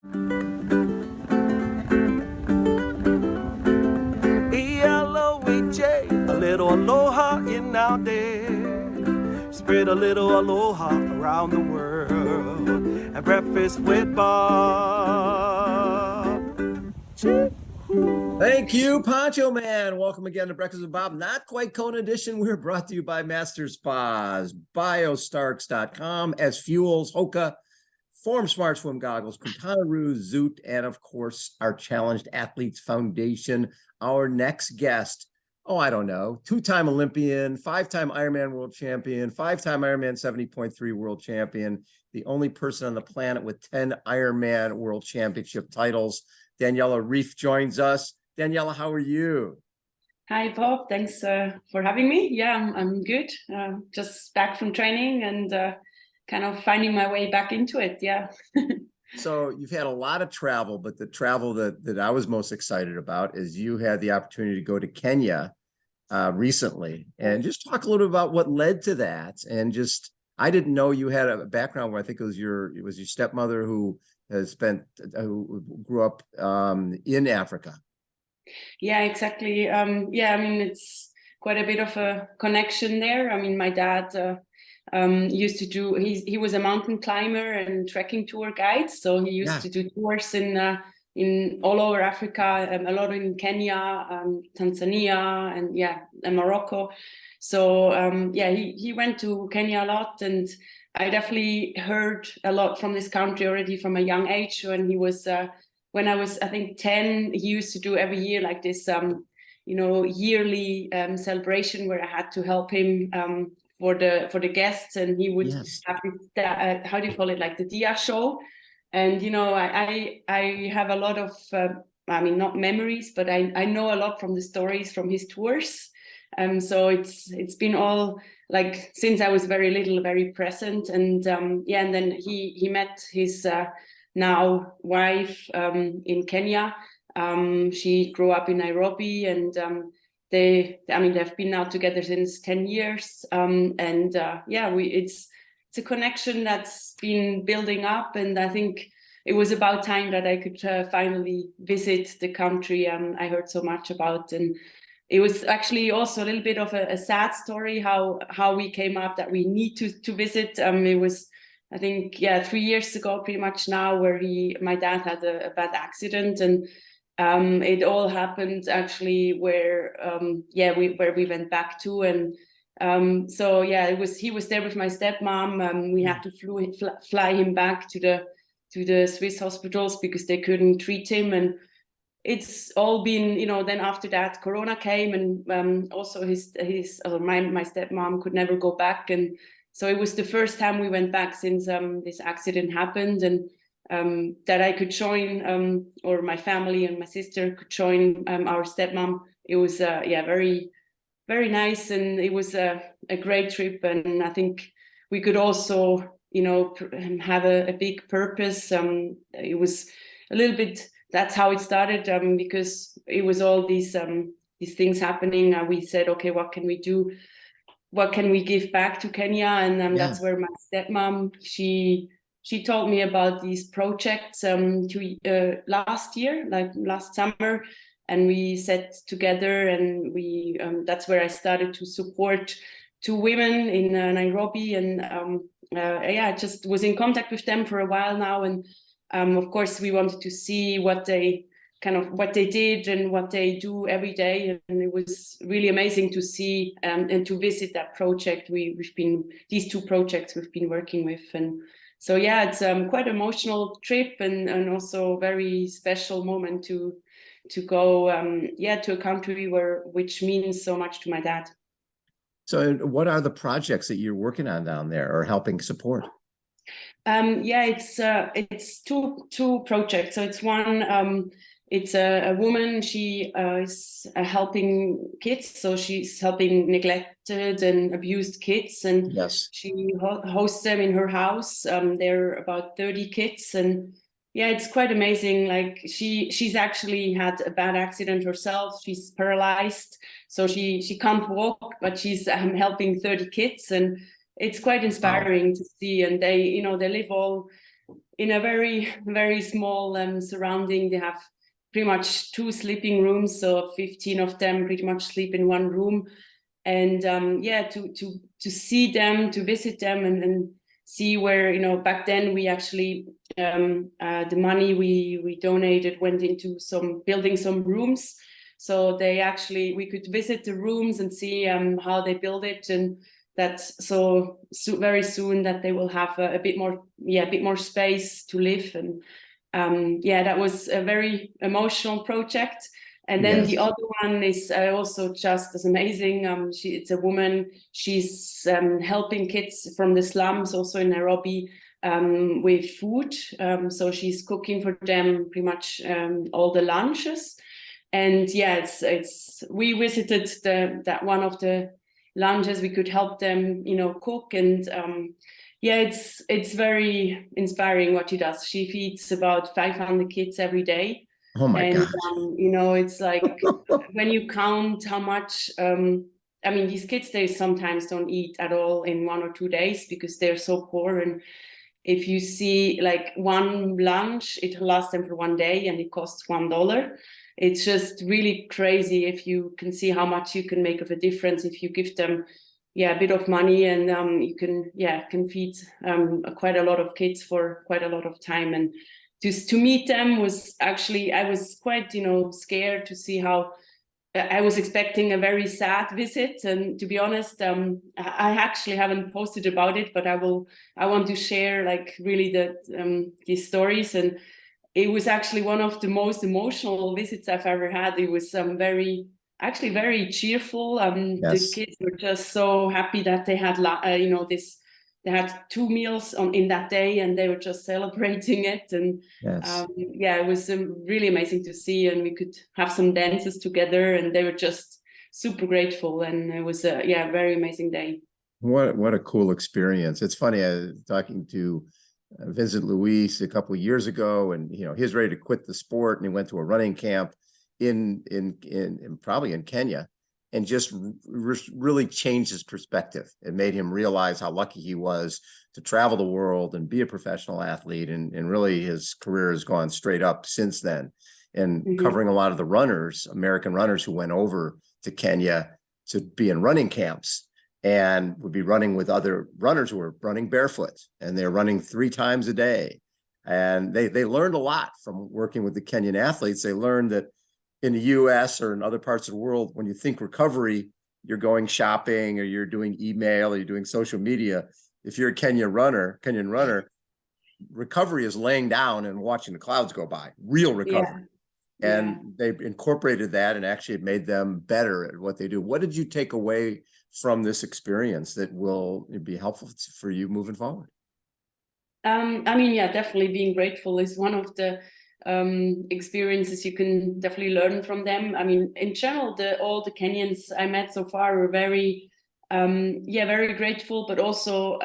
E-L-O-E-J, a little aloha in our day. Spread a little aloha around the world at breakfast with Bob. Thank you, Poncho Man. Welcome again to Breakfast with Bob. Not quite Kona edition. We're brought to you by Master Spas, biostarks.com, as Fuels, Hoka, Form Smart Swim Goggles, Quintana Roo, Zoot, and of course, our Challenged Athletes Foundation. Our next guest, I don't know, two-time Olympian, five-time Ironman World Champion, five-time Ironman 70.3 World Champion, the only person on the planet with 10 Ironman World Championship titles. Daniela Ryf joins us. Daniela, how are you? Hi, Bob. Thanks for having me. Yeah, I'm good. Just back from training and kind of finding my way back into it. Yeah. So you've had a lot of travel, but the travel that I was most excited about is you had the opportunity to go to Kenya recently, and just talk a little bit about what led to that. And just, I didn't know you had a background where I think it was your stepmother who grew up in Africa. Yeah, exactly. Yeah, I mean, it's quite a bit of a connection there. I mean, my dad used to do, he was a mountain climber and trekking tour guide. So he used to do tours in all over Africa, a lot in Kenya, Tanzania, and Morocco. So he went to Kenya a lot, and I definitely heard a lot from this country already from a young age. When I was, I think, 10, he used to do every year like this, yearly celebration where I had to help him for the guests, and he would have how do you call it, like the dia show. And I have a lot of I mean, not memories, but I know a lot from the stories from his tours. So it's been all like since I was very little, very present. And and then he met his now wife in Kenya. She grew up in Nairobi, and they've been now together since 10 years. It's a connection that's been building up, and I think it was about time that I could finally visit the country I heard so much about. And it was actually also a little bit of a sad story how we came up that we need to visit. It was, I think, 3 years ago, pretty much now, where my dad had a bad accident, and it all happened actually where we went back to. And he was there with my stepmom. We had to fly him back to the Swiss hospitals because they couldn't treat him. And it's all been, then after that, Corona came, and also my stepmom could never go back. And so it was the first time we went back since this accident happened, and that I could join, or my family and my sister could join our stepmom. It was very, very nice, and it was a great trip. And I think we could also have a big purpose. It was a little bit, that's how it started, because it was all these things happening. We said, okay, what can we do? What can we give back to Kenya? And that's where my stepmom, she told me about these projects last year, like last summer, and we sat together, and we that's where I started to support 2 women in Nairobi, and I just was in contact with them for a while now. And of course, we wanted to see what they did and what they do every day, and it was really amazing to see and to visit that project. These 2 projects we've been working with. And so it's quite an emotional trip, and also a very special moment to go to a country which means so much to my dad. So what are the projects that you're working on down there or helping support? It's two projects. So it's one, it's a woman. She is helping kids. So she's helping neglected and abused kids, and she hosts them in her house. There are about 30 kids, and it's quite amazing. Like she's actually had a bad accident herself. She's paralyzed, so she can't walk, but she's helping 30 kids, and it's quite inspiring to see. And they live all in a very, very small surrounding. They have pretty much 2 sleeping rooms, so 15 of them pretty much sleep in one room. And to see them, to visit them, and see where, you know, back then we actually the money we donated went into building some rooms. So we could visit the rooms and see how they build it, and that's so very soon that they will have a bit more space to live. And that was a very emotional project. And then the other one is also just as amazing. It's a woman. She's helping kids from the slums, also in Nairobi, with food. So she's cooking for them pretty much all the lunches. And we visited that one of the lunches. We could help them, you know, cook. And it's very inspiring what she does. She feeds about 500 kids every day. Oh my God. You know, it's like when you count how much, I mean, these kids, they sometimes don't eat at all in 1 or 2 days because they're so poor. And if you see like one lunch, it lasts them for 1 day and it costs $1. It's just really crazy if you can see how much you can make of a difference if you give them a bit of money, and you can feed quite a lot of kids for quite a lot of time. And to meet them was actually, I was quite, you know, scared to see how I was expecting a very sad visit. And to be honest, I actually haven't posted about it, but I want to share like really these stories. And it was actually one of the most emotional visits I've ever had. It was very cheerful. The kids were just so happy that they had, they had 2 meals in that day, and they were just celebrating it. And it was really amazing to see. And we could have some dances together, and they were just super grateful. And it was a very amazing day. What a cool experience. It's funny, I was talking to Vincent Luis a couple of years ago, and you know, he was ready to quit the sport, and he went to a running camp in probably in Kenya, and just really changed his perspective. It made him realize how lucky he was to travel the world and be a professional athlete. And really his career has gone straight up since then, and covering a lot of the runners, American runners who went over to Kenya to be in running camps and would be running with other runners who were running barefoot, and they're running 3 times a day. And they learned a lot from working with the Kenyan athletes. They learned that in the US or in other parts of the world, when you think recovery, you're going shopping or you're doing email or you're doing social media. If you're a Kenyan runner, recovery is laying down and watching the clouds go by, real recovery. And they incorporated that, and actually it made them better at what they do. What did you take away from this experience that will be helpful for you moving forward? Definitely being grateful is one of the experiences you can definitely learn from them. I mean, in general, all the Kenyans I met so far were very grateful, but also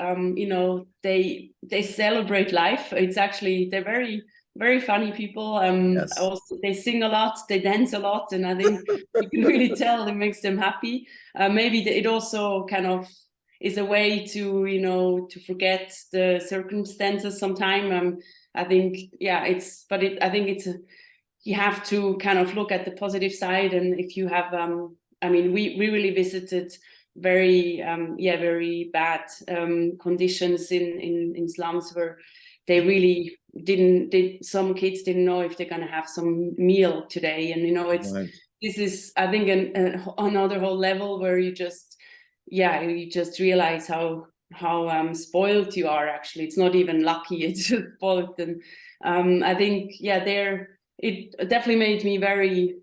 they celebrate life. It's actually, they're very, very funny people. Also they sing a lot, they dance a lot, and I think you can really tell it makes them happy. Maybe it also kind of is a way to forget the circumstances sometime. I think you have to kind of look at the positive side. And if you have we really visited very bad conditions in slums where they really some kids didn't know if they're going to have some meal today. And this is, I think, another whole level where you just realize how spoiled you are. Actually, it's not even lucky, it's just spoiled. And I think it definitely made me very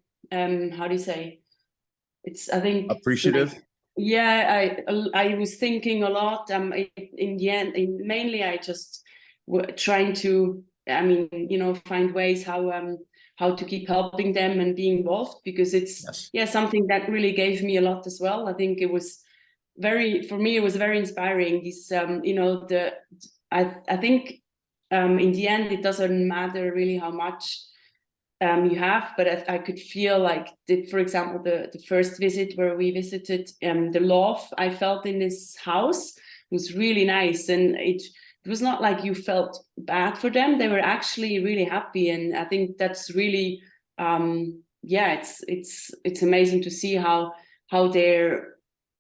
appreciative. I was thinking a lot. In the end, mainly I just trying to find ways how to keep helping them and being involved, because it's something that really gave me a lot as well. I think it was for me it was very inspiring. This I think in the end it doesn't matter really how much you have, but I could feel like for example the first visit where we visited, the love I felt in this house was really nice, and it was not like you felt bad for them. They were actually really happy. And I think that's really, it's amazing to see how they're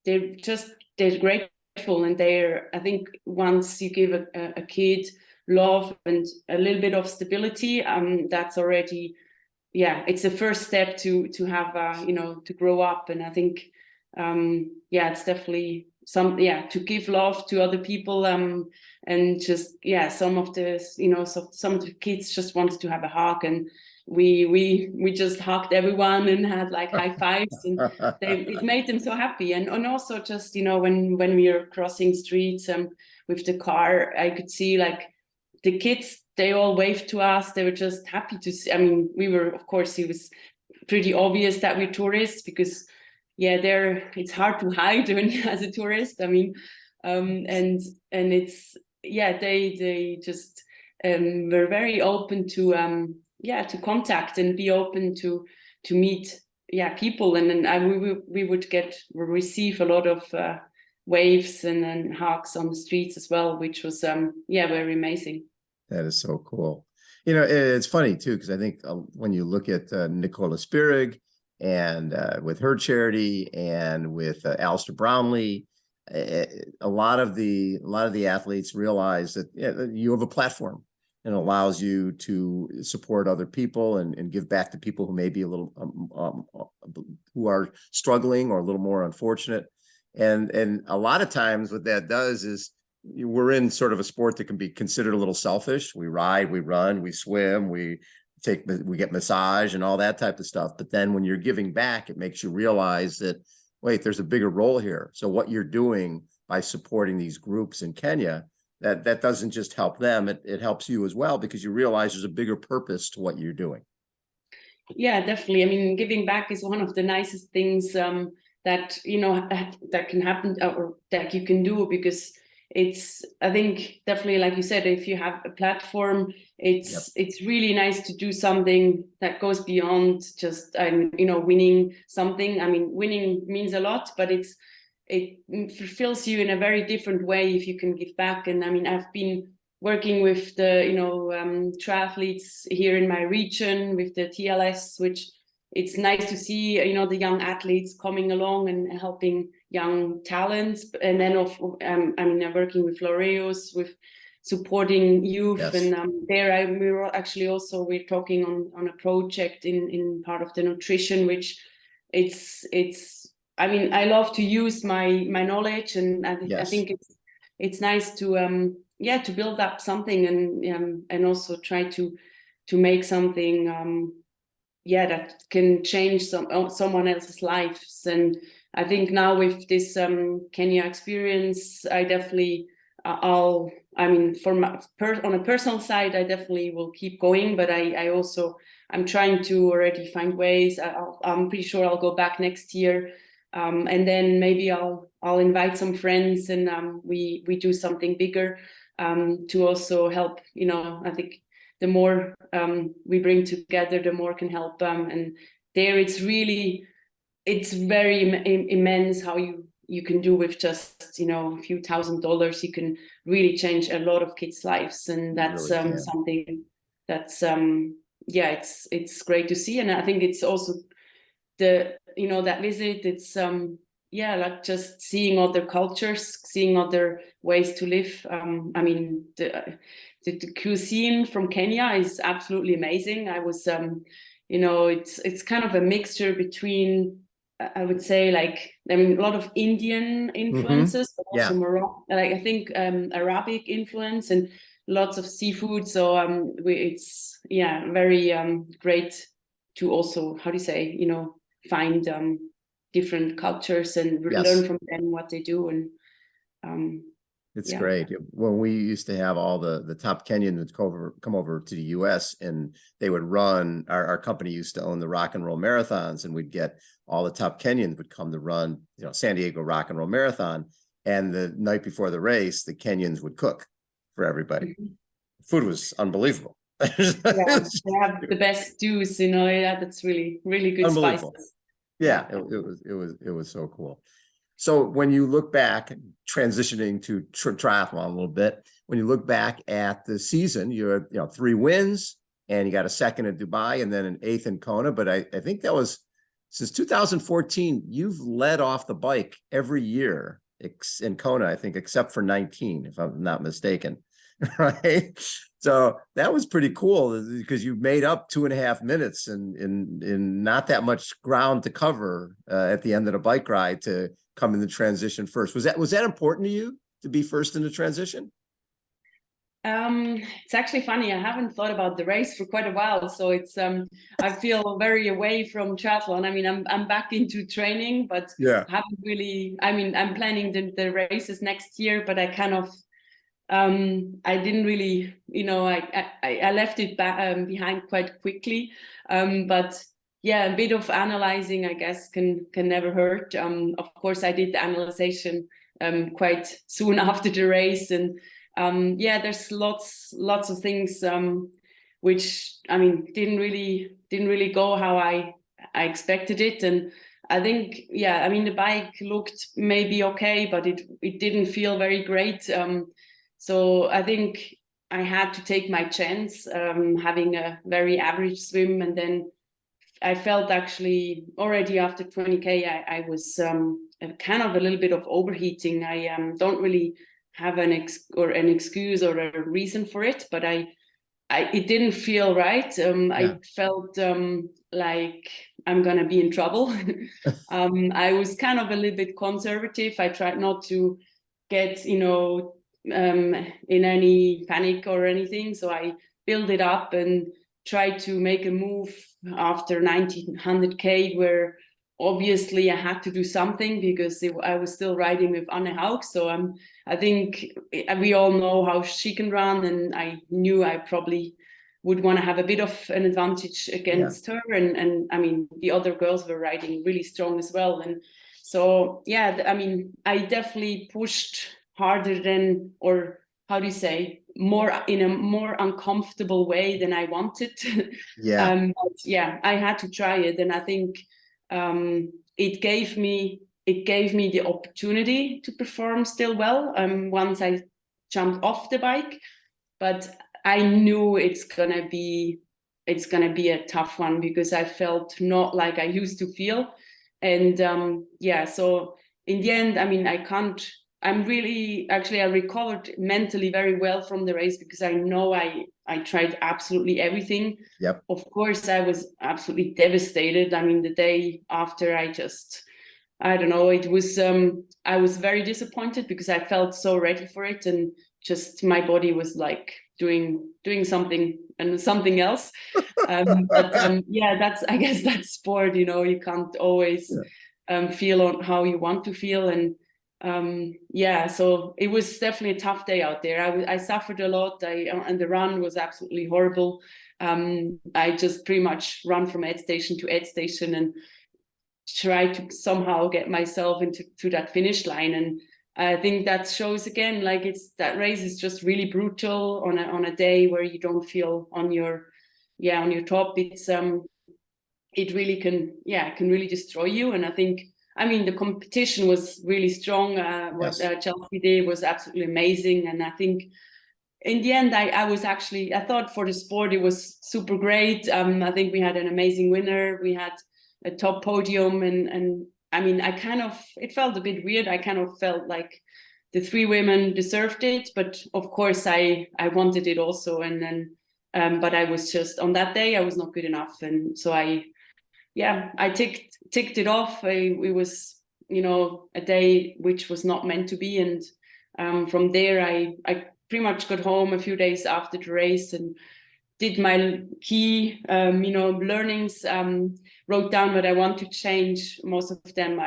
grateful. And I think once you give a kid love and a little bit of stability, that's already, it's the first step to have, to grow up. And I think, it's definitely to give love to other people, and just, some of the, some of the kids just wanted to have a hug, and we just hugged everyone and had like high fives, and it made them so happy. And also just, when we were crossing streets, with the car, I could see like the kids, they all waved to us. They were just happy to see. I mean, we were, of course, it was pretty obvious that we're tourists, because it's hard to hide when as a tourist. I mean, and it's, they just were very open to to contact and be open to meet people. And then we would receive a lot of waves and hugs on the streets as well, which was very amazing. That is so cool. It's funny too, because I think when you look at Nicola Spirig and with her charity, and with Alistair Brownlee, a lot of the athletes realize that you have a platform, and it allows you to support other people and give back to people who may be a little who are struggling or a little more unfortunate. And a lot of times what that does is, we're in sort of a sport that can be considered a little selfish. We ride, we run, we swim, we get massage and all that type of stuff. But then when you're giving back, it makes you realize that, wait, there's a bigger role here. So what you're doing by supporting these groups in Kenya, that doesn't just help them, it helps you as well, because you realize there's a bigger purpose to what you're doing. Yeah, definitely. I mean, giving back is one of the nicest things that that can happen, or that you can do, because I think definitely, like you said, if you have a platform, it's really nice to do something that goes beyond just winning something. I mean, winning means a lot, but it fulfills you in a very different way if you can give back. And I mean, I've been working with the triathletes here in my region with the TLS, which it's nice to see the young athletes coming along and helping young talents. And then I'm working with Laureus, with supporting youth. Yes. And we're talking on a project in part of the nutrition, which I love to use my knowledge, and I think it's nice to to build up something, and also try to make something that can change someone else's lives. And I think now with this Kenya experience, I definitely on a personal side, I definitely will keep going, but I'm trying to already find ways. I'm pretty sure I'll go back next year, and then maybe I'll invite some friends, and we do something bigger to also help. I think the more we bring together, the more can help. And there, it's very immense how you can do with just a few $1,000s. You can really change a lot of kids' lives, and that's really something that's it's great to see. And I think it's also that visit. It's like just seeing other cultures, seeing other ways to live. I mean, the cuisine from Kenya is absolutely amazing. I was, it's kind of a mixture between, I would say, a lot of Indian influences, but also Morocco, I think Arabic influence, and lots of seafood. So it's very great to also, how do you say, find different cultures and learn from them what they do. And it's great. When we used to have all the top Kenyans would come over to the US, and they would run, our company used to own the rock and roll marathons, and we'd get all the top Kenyans would come to run, San Diego Rock and Roll Marathon. And the night before the race, the Kenyans would cook for everybody. Food was unbelievable. They have the best stews, that's really, really good spices. Yeah, it was so cool. So when you look back, transitioning to triathlon a little bit, when you look back at the season, you had, 3 wins, and you got a second in Dubai and then an 8th in Kona. But I think that was since 2014, you've led off the bike every year in Kona, I think, except for 19, if I'm not mistaken. Right. So that was pretty cool because you made up 2.5 minutes in not that much ground to cover at the end of the bike ride to come in the transition first. Was that important to you to be first in the transition? It's actually funny. I haven't thought about the race for quite a while, so it's I feel very away from triathlon. I mean, I'm back into training, but Yeah, haven't really. I mean, I'm planning the races next year, but I kind of I didn't really, I left it behind quite quickly. But yeah, a bit of analyzing, I guess, can never hurt. Of course, I did the analyzation quite soon after the race, and yeah, there's lots of things which, I mean, didn't really go how I expected it. And I think, yeah, I mean, the bike looked maybe okay, but it didn't feel very great. So I think I had to take my chance, having a very average swim. And then I felt actually already after 20K, I was kind of a little bit of overheating. I don't really have an excuse or a reason for it, but it didn't feel right. I felt like I'm gonna be in trouble. I was kind of a little bit conservative. I tried not to get, in any panic or anything. So I built it up and tried to make a move after 1900K, where obviously I had to do something because I was still riding with Anne Haug. So I think we all know how she can run, and I knew I probably would want to have a bit of an advantage against her. And I mean, the other girls were riding really strong as well. And so, yeah, I mean, I definitely pushed harder than, or how do you say, more in a more uncomfortable way than I wanted. But yeah, I had to try it, and I think it gave me the opportunity to perform still well once I jumped off the bike. But I knew it's gonna be a tough one because I felt not like I used to feel. And yeah, so in the end, I mean, I recovered mentally very well from the race because I know I tried absolutely everything. Yep. Of course, I was absolutely devastated. I mean, the day after, I don't know, it was, I was very disappointed because I felt so ready for it, and just my body was like doing something and something else. But yeah, I guess that's sport, you can't always feel on how you want to feel. And yeah, so it was definitely a tough day out there. I suffered a lot. And the run was absolutely horrible. I just pretty much run from aid station to aid station and try to somehow get myself into that finish line. And I think that shows again, like that race is just really brutal on a day where you don't feel on your top. It really can really destroy you. And I think, I mean, the competition was really strong. What Chelsea did was absolutely amazing. And I think in the end, I thought for the sport, it was super great. I think we had an amazing winner. We had a top podium. And I mean, it felt a bit weird. I kind of felt like the 3 women deserved it. But of course, I wanted it also. And then, but I was just, on that day, I was not good enough. And so I ticked it off. It was, a day which was not meant to be. And from there, I pretty much got home a few days after the race and did my key, learnings, wrote down what I want to change. Most of them,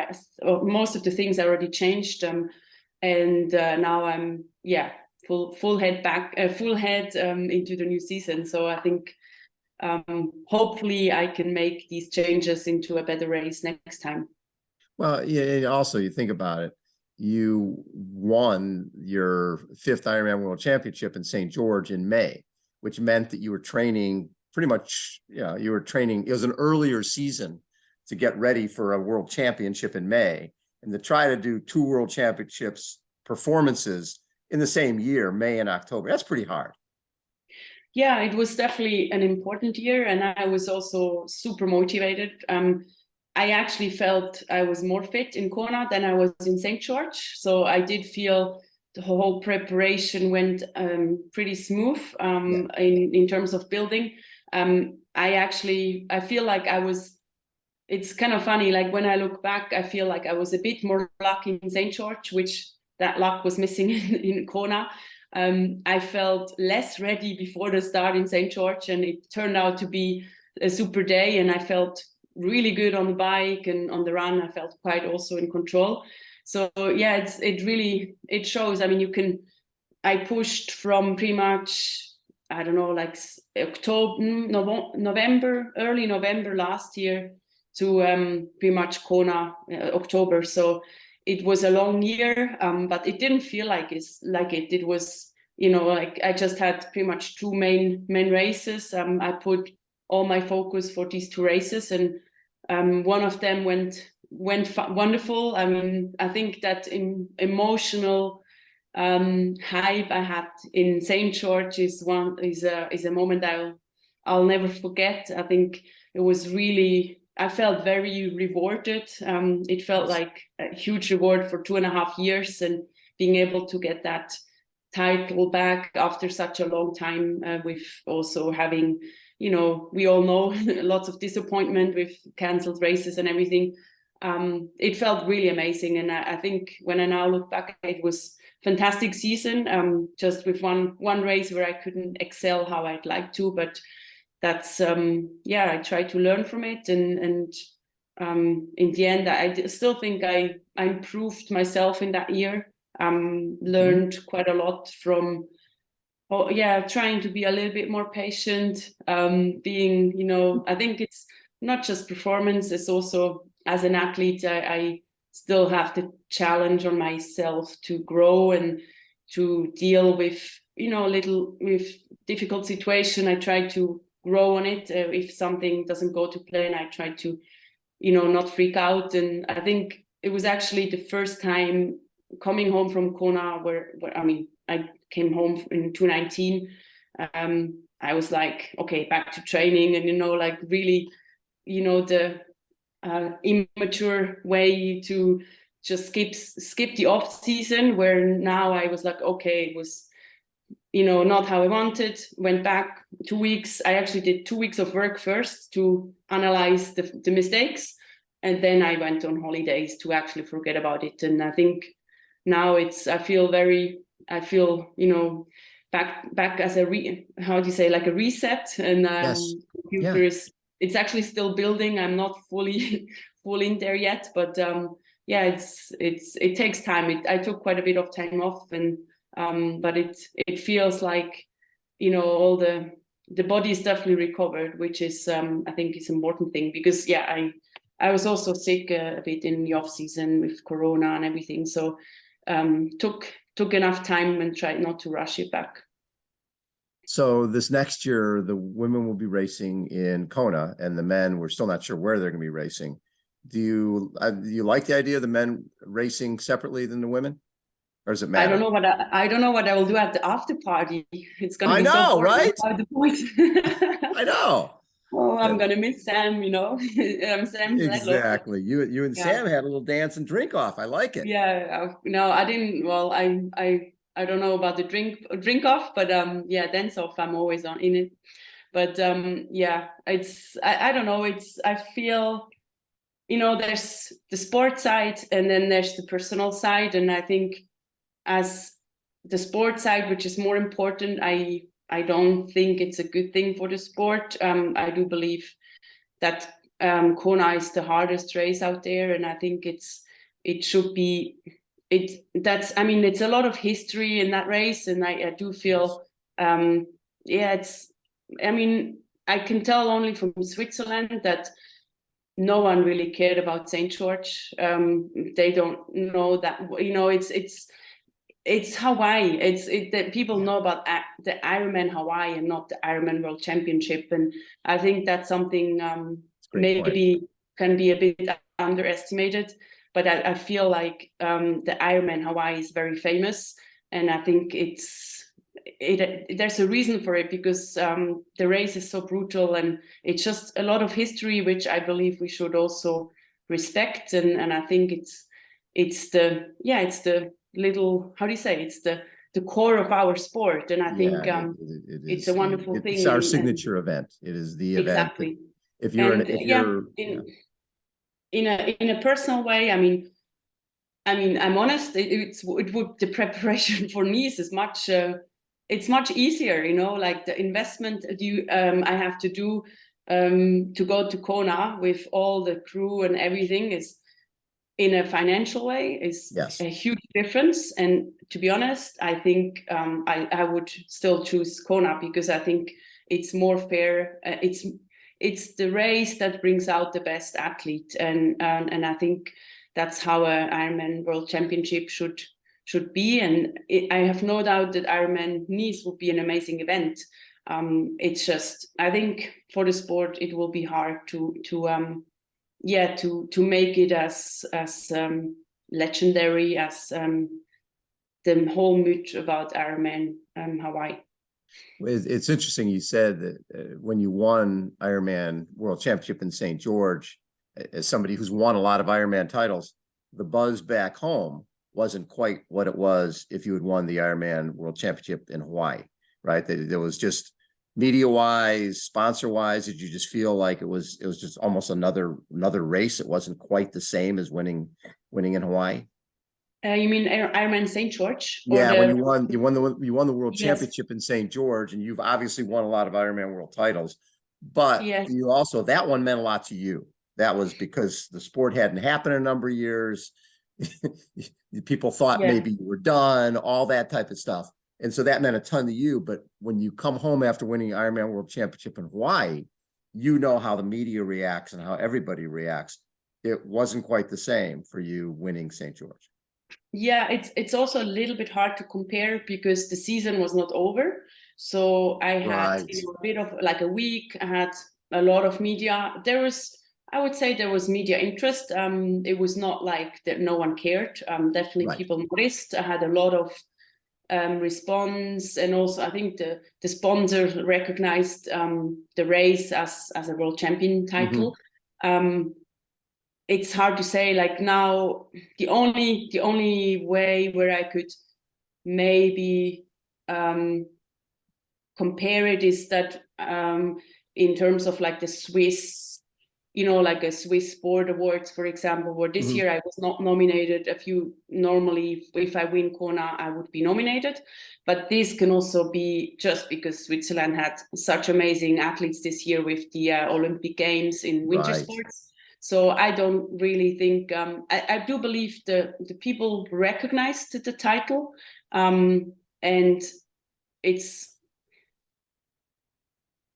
most of the things I already changed. And now I'm, full head into the new season. So I think, hopefully I can make these changes into a better race next time. Well, yeah, and also you think about it, you won your 5th Ironman World Championship in St. George in May, which meant that you were training pretty much, you were training, it was an earlier season to get ready for a World Championship in May. And to try to do 2 World Championships performances in the same year, May and October. That's pretty hard. Yeah, it was definitely an important year, and I was also super motivated. I actually felt I was more fit in Kona than I was in St. George. So I did feel the whole preparation went pretty smooth in terms of building. I feel like it's kind of funny, like when I look back, I feel like I was a bit more lucky in St. George, which that luck was missing in Kona. I felt less ready before the start in St. George, and it turned out to be a super day, and I felt really good on the bike, and on the run I felt quite also in control. So yeah, it shows. I mean, I pushed from pretty much, I don't know, like early November last year to pretty much Kona October. So it was a long year, but it didn't feel like it was, like I just had pretty much two main races. I put all my focus for these two races, and one of them went wonderful. I mean, I think that emotional hype I had in St. George is a moment I'll never forget. I think it was really, I felt very rewarded. It felt like a huge reward for 2.5 years, and being able to get that title back after such a long time, with also having, we all know lots of disappointment with cancelled races and everything. It felt really amazing, and I think when I now look back, it was fantastic season. Just with one race where I couldn't excel how I'd like to, but that's I tried to learn from it, and in the end, I still think I improved myself in that year. Learned quite a lot from trying to be a little bit more patient, being, I think it's not just performance, it's also as an athlete, I still have the challenge on myself to grow and to deal with, with difficult situation. I try to grow on it. If something doesn't go to plan, I try to, not freak out. And I think it was actually the first time coming home from Kona where I came home in 2019. I was like, okay, back to training, and like really, the immature way to just skip the off season, where now I was like, okay, it was not how I wanted. Went back 2 weeks. I actually did 2 weeks of work first to analyze the mistakes, and then I went on holidays to actually forget about it. And I think now I feel back as a like a reset, and computer is, it's actually still building. I'm not fully in there yet, but it takes time. I took quite a bit of time off, and but it feels like all the body is definitely recovered, which is I think is an important thing, because I was also sick a bit in the off season with Corona and everything, so took enough time and tried not to rush it back. So this next year, the women will be racing in Kona, and the men, we're still not sure where they're going to be racing. Do you like the idea of the men racing separately than the women, or does it matter? I don't know what I will do at the after party. It's going to be so right? The point. I know. Oh, I'm going to miss Sam, Sam. Exactly. You and Sam had a little dance and drink off. I like it. Yeah. No, I didn't. Well, I don't know about the drink off, but dance off, I'm always in it. But it's I don't know. I feel, there's the sport side, and then there's the personal side, and I think as the sport side, which is more important, I don't think it's a good thing for the sport. I do believe that Kona is the hardest race out there, and I think it should be. It's a lot of history in that race, and I do feel I can tell only from Switzerland that no one really cared about St. George. They don't know that, it's Hawaii. That people know about the Ironman Hawaii and not the Ironman World Championship, and I think that's something maybe can be a bit underestimated. But I feel like the Ironman Hawaii is very famous, and I think there's a reason for it, because the race is so brutal, and it's just a lot of history, which I believe we should also respect. And I think it's the little, how do you say, it's the core of our sport, and I think it's a wonderful thing. It's our signature event. It is the event. Exactly. If you're in a personal way, I mean, I'm honest. The preparation for Nice is much. It's much easier, like the investment I have to do to go to Kona with all the crew and everything is, in a financial way, is a huge difference. And to be honest, I think I would still choose Kona, because I think it's more fair. It's the race that brings out the best athlete, and I think that's how an Ironman World Championship should be. And I have no doubt that Ironman Nice will be an amazing event. It's just, I think for the sport it will be hard to make it as legendary as the whole myth about Ironman Hawaii. It's interesting you said that when you won Ironman World Championship in St. George, as somebody who's won a lot of Ironman titles, the buzz back home wasn't quite what it was if you had won the Ironman World Championship in Hawaii, right? There was just media-wise, sponsor-wise, did you just feel like it was just almost another race? It wasn't quite the same as winning in Hawaii? You mean Ironman St. George? Yeah, when you won the World Championship in St. George, and you've obviously won a lot of Ironman World titles, but you also, that one meant a lot to you. That was because the sport hadn't happened in a number of years. People thought maybe you were done, all that type of stuff. And so that meant a ton to you. But when you come home after winning Ironman World Championship in Hawaii, you know how the media reacts and how everybody reacts. It wasn't quite the same for you winning St. George. Yeah, it's also a little bit hard to compare because the season was not over. So I had a bit of like a week. I had a lot of media. I would say there was media interest. It was not like that no one cared. Definitely people noticed. I had a lot of response, and also I think the sponsors recognized the race as a world champion title. It's hard to say, like now the only way where I could maybe compare it is that in terms of like the Swiss, like a Swiss Sport Awards, for example, where this year I was not nominated. Normally, if I win Kona, I would be nominated. But this can also be just because Switzerland had such amazing athletes this year with the Olympic Games in winter sports. So I don't really think, I do believe the people recognized the title, and it's,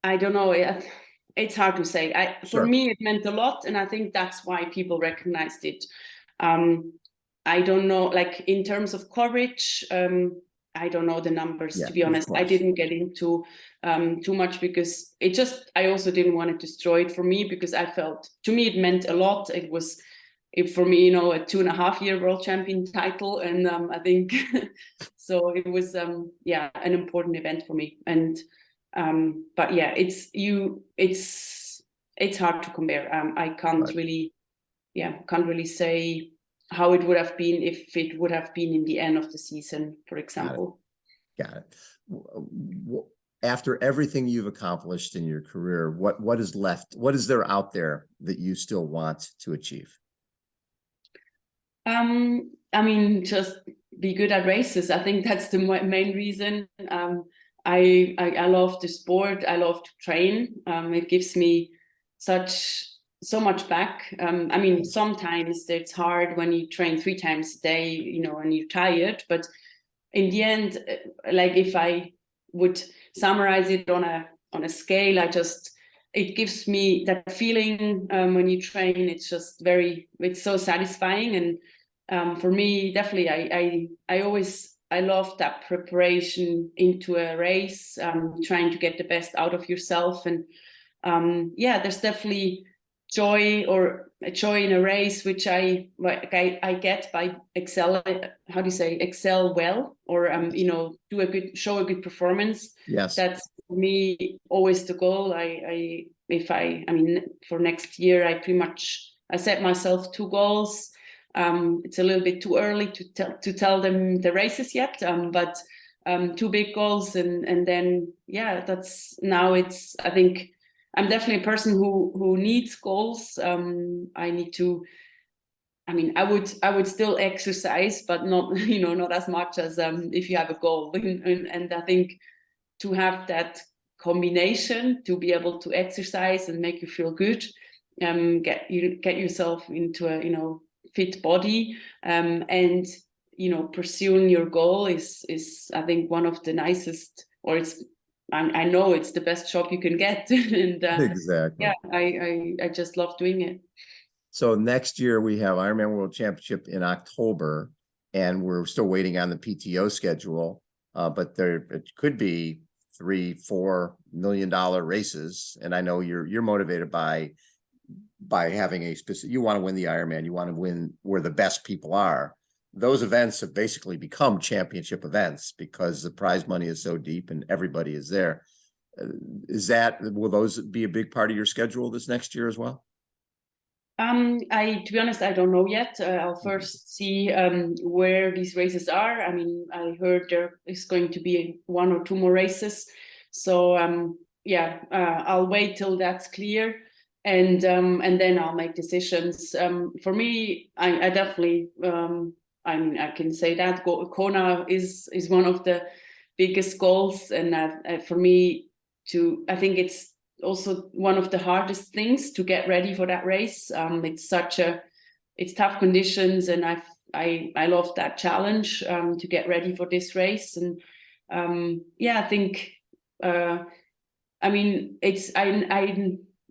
I don't know, it's hard to say. For me, it meant a lot, and I think that's why people recognized it. I don't know, like in terms of coverage, I don't know the numbers, to be honest. I didn't get into too much because I also didn't want to destroy it for me, because I felt, to me, it meant a lot. It was, for me, a 2.5-year world champion title. And I think, so it was, an important event for me. And, but yeah, it's hard to compare. I can't really say how it would have been if it would have been in the end of the season, for example. Got it. After everything you've accomplished in your career, what is left? What is there out there that you still want to achieve? I mean, just be good at races. I think that's the main reason. I love the sport. I love to train. It gives me so much back. I mean, sometimes it's hard when you train 3 times a day, and you're tired. But in the end, like if I would summarize it on a scale, it gives me that feeling when you train. It's just it's so satisfying. And for me, definitely, I love that preparation into a race, trying to get the best out of yourself. And there's definitely joy or a joy in a race, which I get by excel well, or show a good performance. Yes. That's for me always the goal. For next year, I set myself 2 goals. It's a little bit too early to tell them the races yet, but 2 big goals, and then I think I'm definitely a person who needs goals. I would still exercise, but not not as much as if you have a goal. And I think to have that combination, to be able to exercise and make you feel good, get yourself into a fit body, and pursuing your goal is I think one of the nicest, or I know it's the best job you can get. And Exactly. yeah, I just love doing it. So next year we have Ironman World Championship in October, and we're still waiting on the PTO schedule. But it could be $3-4 million races, and I know you're motivated by having a specific. You want to win the Ironman. You want to win where the best people are. Those events have basically become championship events because the prize money is so deep and everybody is there. Will those be a big part of your schedule this next year as well? To be honest, I don't know yet. I'll first see where these races are. I mean, I heard there is going to be 1 or 2 more races. So I'll wait till that's clear, and then I'll make decisions. For me, I definitely, I can say that Kona is one of the biggest goals, and for me I think it's also one of the hardest things to get ready for that race. It's tough conditions, and I love that challenge to get ready for this race. And I think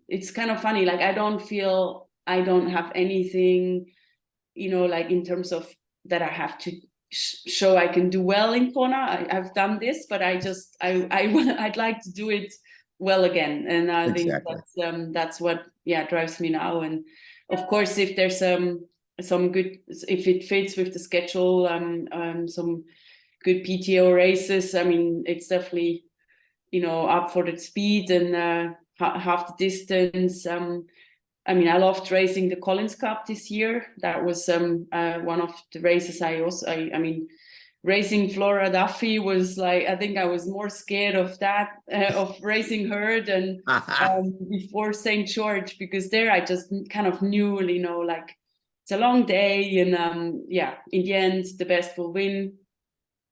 it's kind of funny, like I don't feel I don't have anything like in terms of that I have to show I can do well in Kona. I've done this, but I'd like to do it well again, and I think that's what drives me now. And of course, if there's some good, if it fits with the schedule, some good PTO races, I mean, it's definitely up for the speed and half the distance. I mean, I loved racing the Collins Cup this year. That was one of the races I mean, racing Flora Duffy was like, I think I was more scared of that, of racing her than before St. George, because there I just kind of knew, like it's a long day, and in the end, the best will win.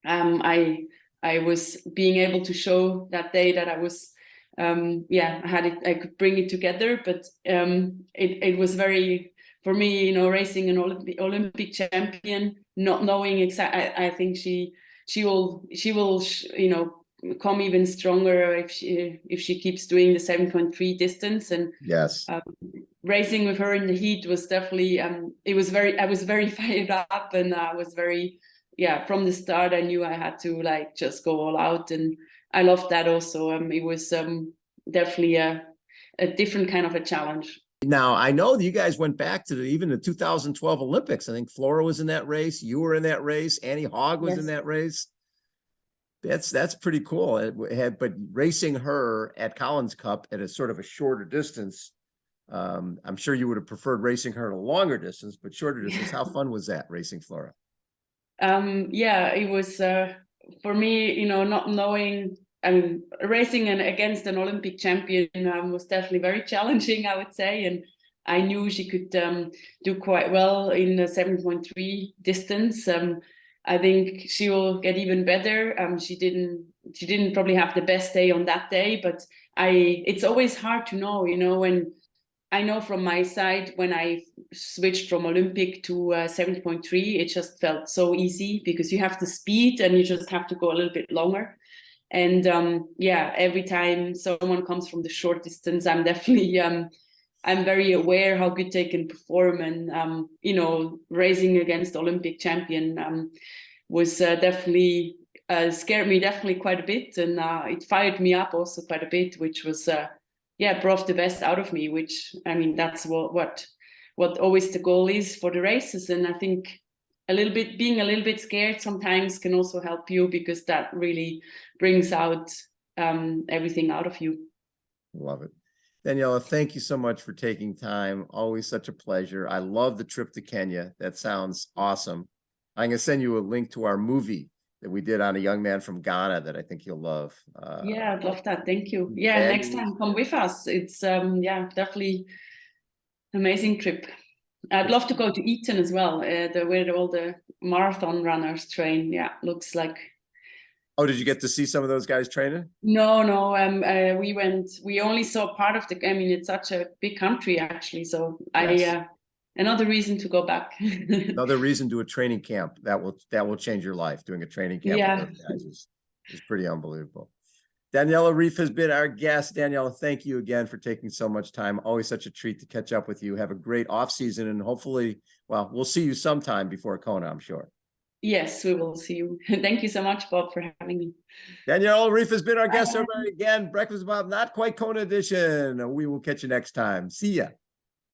I was being able to show that day that I was, I could bring it together, but it was very, for me, racing an Olympic champion, not knowing exactly. I think she will come even stronger if she keeps doing the 7.3 distance. And yes, racing with her in the heat was definitely I was very fired up, and I was very from the start I knew I had to just go all out, and I loved that also. It was definitely a different kind of a challenge. Now, I know that you guys went back to even the 2012 Olympics. I think Flora was in that race. You were in that race. Annie Hogg was in that race. That's pretty cool. But racing her at Collins Cup at a sort of a shorter distance, I'm sure you would have preferred racing her at a longer distance, but shorter distance. How fun was that, racing Flora? It was for me, not knowing. I mean, racing against an Olympic champion was definitely very challenging, I would say. And I knew she could do quite well in the 7.3 distance. I think she will get even better. She didn't probably have the best day on that day, but it's always hard to know, when I know from my side, when I switched from Olympic to 7.3, it just felt so easy because you have the speed and you just have to go a little bit longer. And every time someone comes from the short distance, I'm definitely I'm very aware how good they can perform. And racing against Olympic champion was definitely scared me definitely quite a bit, and it fired me up also quite a bit, which was brought the best out of me, which, I mean, that's what always the goal is for the races. And I think being a little bit scared sometimes can also help you, because that really brings out everything out of you. Love it. Daniela, thank you so much for taking time. Always such a pleasure. I love the trip to Kenya. That sounds awesome. I'm going to send you a link to our movie that we did on a young man from Ghana that I think you'll love. Yeah, I'd love that. Thank you. Yeah, and next time come with us. It's definitely amazing trip. I'd love to go to Eton as well, where all the marathon runners train. Yeah, looks like. Oh, did you get to see some of those guys training? No. We only saw part of the. I mean, it's such a big country, actually. So Yes. Another reason to go back. Another reason to a training camp that will change your life. Doing a training camp with those guys is pretty unbelievable. Daniela Ryf has been our guest. Daniela, thank you again for taking so much time. Always such a treat to catch up with you. Have a great off season, and hopefully, well, we'll see you sometime before Kona, I'm sure. Yes, we will see you. Thank you so much, Bob, for having me. Daniela Ryf has been our guest. Everybody, again, Breakfast with Bob, not quite Kona edition. We will catch you next time. See ya.